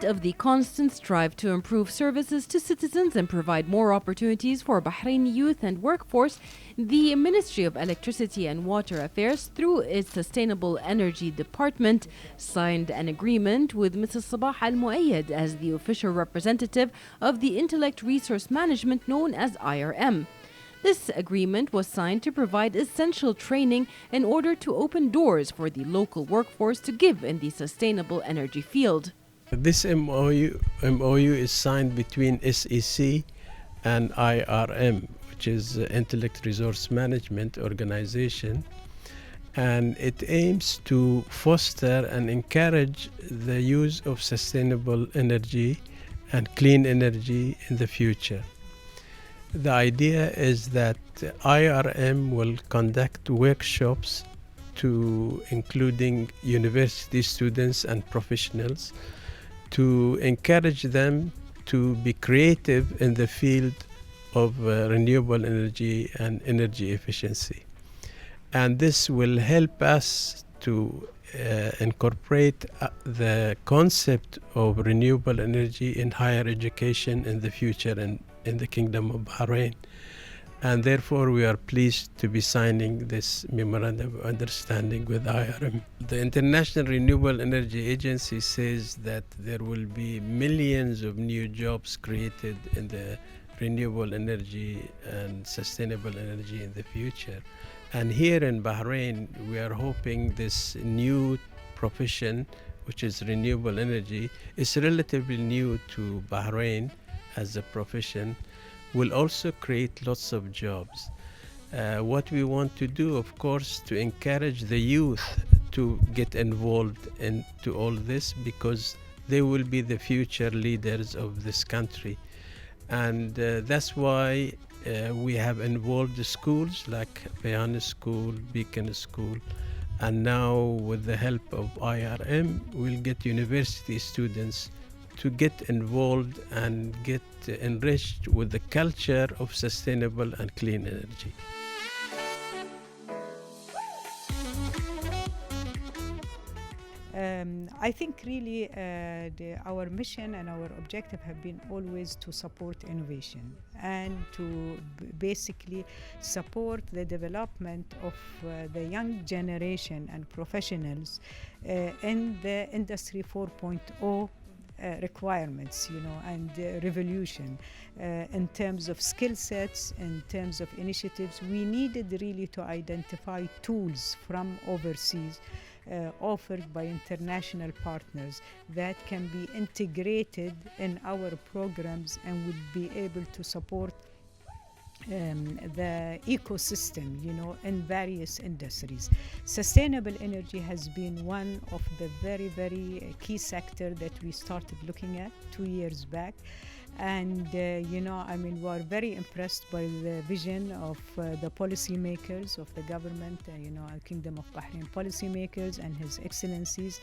light of the constant strive to improve services to citizens and provide more opportunities for Bahraini youth and workforce, the Ministry of Electricity and Water Affairs, through its Sustainable Energy Department, signed an agreement with Mrs. Sabah Al Muayyad as the official representative of the Intellect Resource Management known as IRM. This agreement was signed to provide essential training in order to open doors for the local workforce to give in the sustainable energy field. This MOU is signed between SEC and IRM, which is Intellect Resource Management Organization, and it aims to foster and encourage the use of sustainable energy and clean energy in the future. The idea is that IRM will conduct workshops to including university students and professionals to encourage them to be creative in the field of renewable energy and energy efficiency. And this will help us to incorporate the concept of renewable energy in higher education in the future and in the Kingdom of Bahrain. And therefore we are pleased to be signing this memorandum of understanding with IRM. The International Renewable Energy Agency says that there will be millions of new jobs created in the renewable energy and sustainable energy in the future. And here in Bahrain, we are hoping this new profession, which is renewable energy, is relatively new to Bahrain as a profession, will also create lots of jobs. What we want to do, of course, to encourage the youth to get involved into all this, because they will be the future leaders of this country. And that's why we have involved the schools like Bayani School, Beacon School, and now with the help of IRM, we'll get university students to get involved and get enriched with the culture of sustainable and clean energy. I think really our mission and our objective have been always to support innovation and to basically support the development of the young generation and professionals in the Industry 4.0 requirements, and revolution in terms of skill sets, in terms of initiatives. We needed really to identify tools from overseas offered by international partners that can be integrated in our programs and would be able to support the ecosystem, in various industries. Sustainable energy has been one of the very, very key sector that we started looking at 2 years back. And, we are very impressed by the vision of the policymakers of the government, Kingdom of Bahrain policymakers and His Excellencies.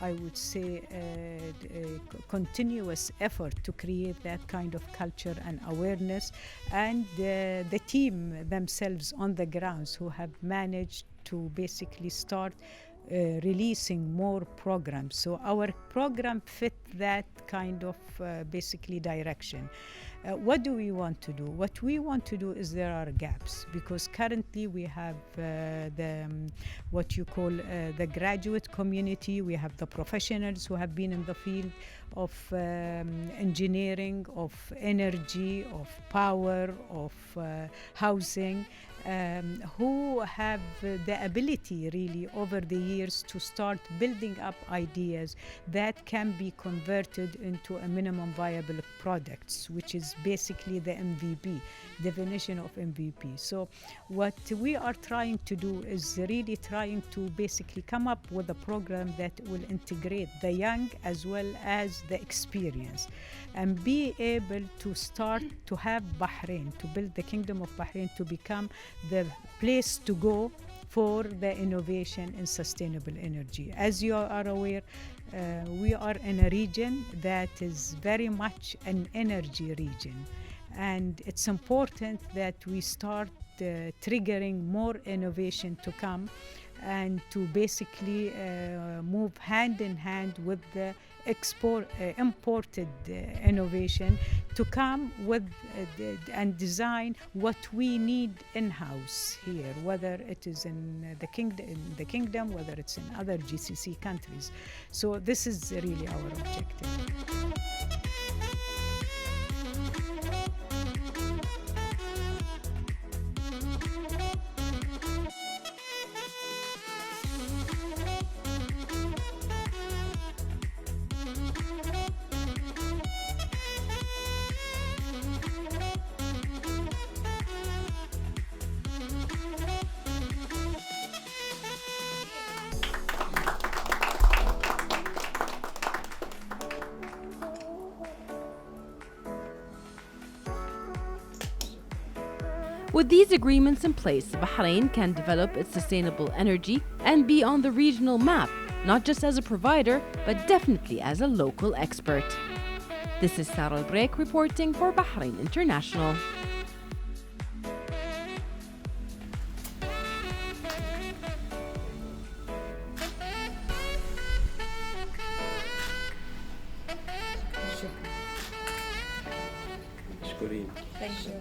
I would say continuous effort to create that kind of culture and awareness, and the team themselves on the grounds who have managed to basically start releasing more programs. So our program fit that kind of basically direction. What do we want to do? What we want to do is there are gaps, because currently we have what you call the graduate community. We have the professionals who have been in the field of engineering, of energy, of power, of housing, who have the ability really over the years to start building up ideas that can be converted into a minimum viable products, which is basically the MVP, definition of MVP. So what we are trying to do is really trying to basically come up with a program that will integrate the young as well as the experience, and be able to start to have Bahrain, to build the Kingdom of Bahrain to become the place to go for the innovation in sustainable energy. As you are aware, we are in a region that is very much an energy region, and it's important that we start triggering more innovation to come and to basically move hand in hand with the imported innovation to come with and design what we need in-house here, whether it is in the kingdom, whether it's in other GCC countries. So this is really our objective. With these agreements in place, Bahrain can develop its sustainable energy and be on the regional map, not just as a provider, but definitely as a local expert. This is Sarah Al-Break reporting for Bahrain International. Thank you.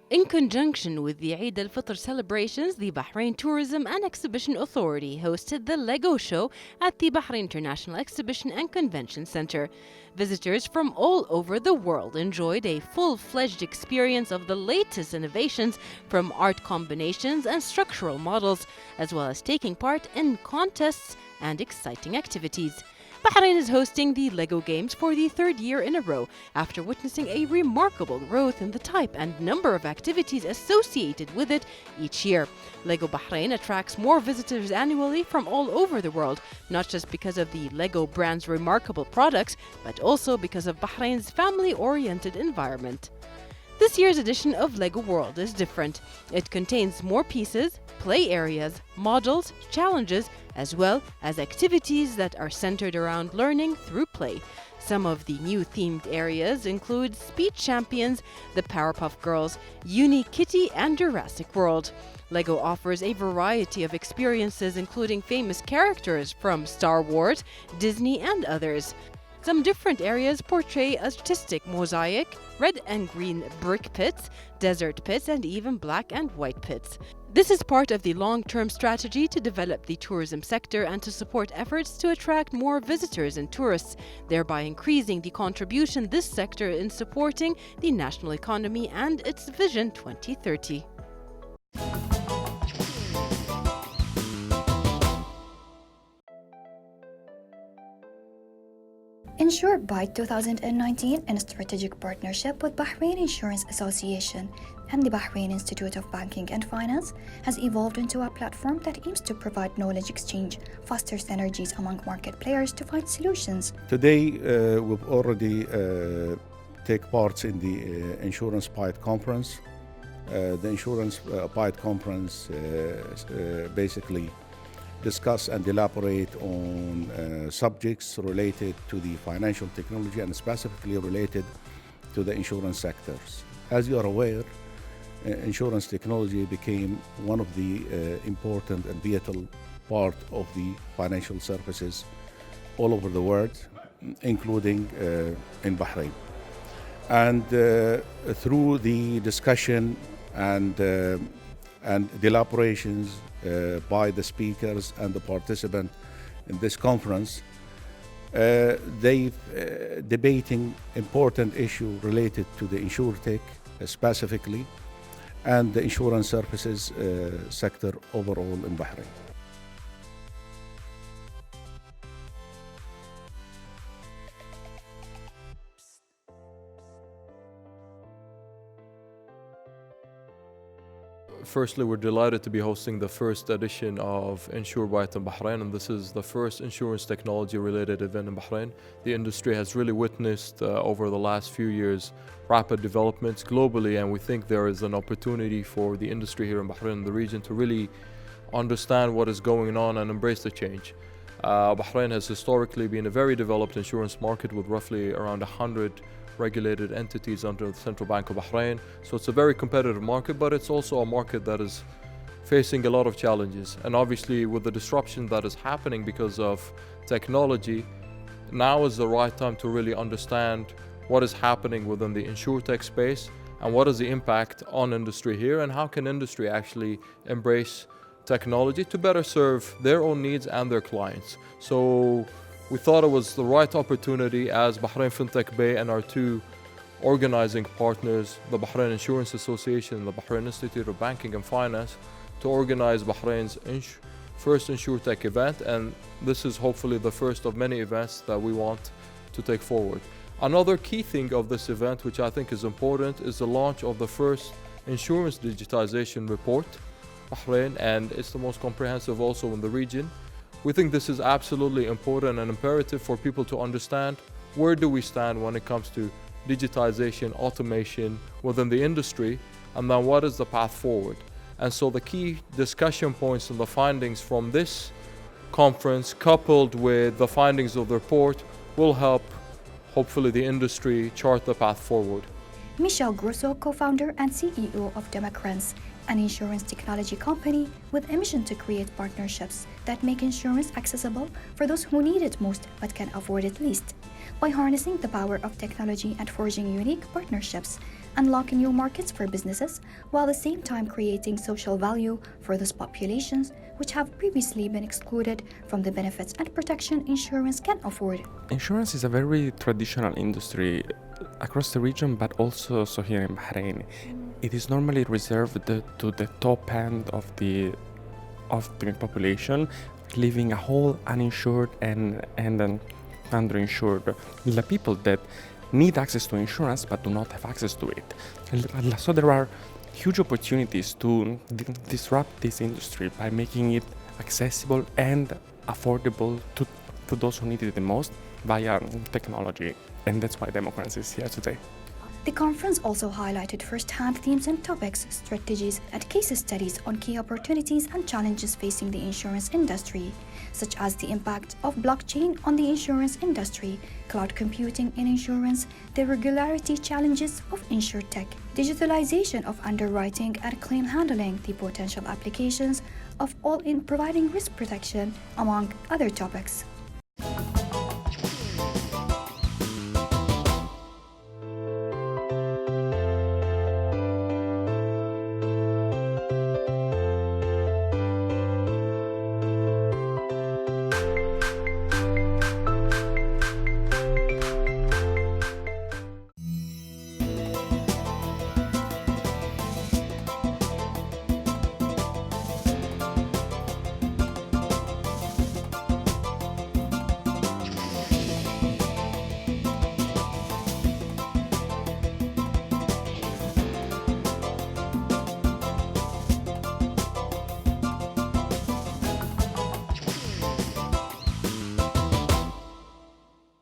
In conjunction with the Eid al-Fitr celebrations, the Bahrain Tourism and Exhibition Authority hosted the Lego Show at the Bahrain International Exhibition and Convention Center. Visitors from all over the world enjoyed a full-fledged experience of the latest innovations from art combinations and structural models, as well as taking part in contests and exciting activities. Bahrain is hosting the LEGO Games for the third year in a row after witnessing a remarkable growth in the type and number of activities associated with it each year. LEGO Bahrain attracts more visitors annually from all over the world, not just because of the LEGO brand's remarkable products, but also because of Bahrain's family-oriented environment. This year's edition of LEGO World is different. It contains more pieces, play areas, models, challenges, as well as activities that are centered around learning through play. Some of the new themed areas include Speed Champions, the Powerpuff Girls, Uni Kitty, and Jurassic World. LEGO offers a variety of experiences including famous characters from Star Wars, Disney, and others. Some different areas portray artistic mosaic, red and green brick pits, desert pits, and even black and white pits. This is part of the long-term strategy to develop the tourism sector and to support efforts to attract more visitors and tourists, thereby increasing the contribution this sector in supporting the national economy and its Vision 2030. Insured by 2019 in a strategic partnership with Bahrain Insurance Association and the Bahrain Institute of Banking and Finance, has evolved into a platform that aims to provide knowledge exchange, foster synergies among market players to find solutions. Today, we've already take part in the Insurance PIDE Conference. The Insurance PIDE Conference basically discuss and elaborate on subjects related to the financial technology and specifically related to the insurance sectors. As you are aware, insurance technology became one of the important and vital part of the financial services all over the world, including in Bahrain. And through the discussion and the elaborations by the speakers and the participants in this conference, they debating important issue related to the insurtech specifically and the insurance services sector overall in Bahrain. Firstly, we're delighted to be hosting the first edition of Insure Byte in Bahrain, and this is the first insurance technology related event in Bahrain. The industry has really witnessed over the last few years rapid developments globally, and we think there is an opportunity for the industry here in Bahrain and the region to really understand what is going on and embrace the change. Bahrain has historically been a very developed insurance market with roughly around 100 regulated entities under the Central Bank of Bahrain. So it's a very competitive market, but it's also a market that is facing a lot of challenges. And obviously, with the disruption that is happening because of technology, now is the right time to really understand what is happening within the insurtech space and what is the impact on industry here, and how can industry actually embrace technology to better serve their own needs and their clients. So we thought it was the right opportunity as Bahrain FinTech Bay and our two organizing partners, the Bahrain Insurance Association and the Bahrain Institute of Banking and Finance, to organize Bahrain's first InsurTech event, and this is hopefully the first of many events that we want to take forward. Another key thing of this event, which I think is important, is the launch of the first insurance digitization report, Bahrain, and it's the most comprehensive also in the region. We think this is absolutely important and imperative for people to understand where do we stand when it comes to digitization, automation within the industry, and then what is the path forward. And so the key discussion points and the findings from this conference, coupled with the findings of the report, will help hopefully the industry chart the path forward. Michel Grosso, co-founder and CEO of Democrans, an insurance technology company with a mission to create partnerships that make insurance accessible for those who need it most but can afford it least. By harnessing the power of technology and forging unique partnerships, unlocking new markets for businesses, while at the same time creating social value for those populations which have previously been excluded from the benefits and protection insurance can afford. Insurance is a very traditional industry across the region, but also here in Bahrain. It is normally reserved to the top end of the population, leaving a whole uninsured and underinsured. The people that need access to insurance but do not have access to it. And so there are huge opportunities to disrupt this industry by making it accessible and affordable to those who need it the most via technology. And that's why Democrats is here today. The conference also highlighted first-hand themes and topics, strategies, and case studies on key opportunities and challenges facing the insurance industry, such as the impact of blockchain on the insurance industry, cloud computing in insurance, the regularity challenges of insurtech, digitalization of underwriting and claim handling, the potential applications of all in providing risk protection, among other topics.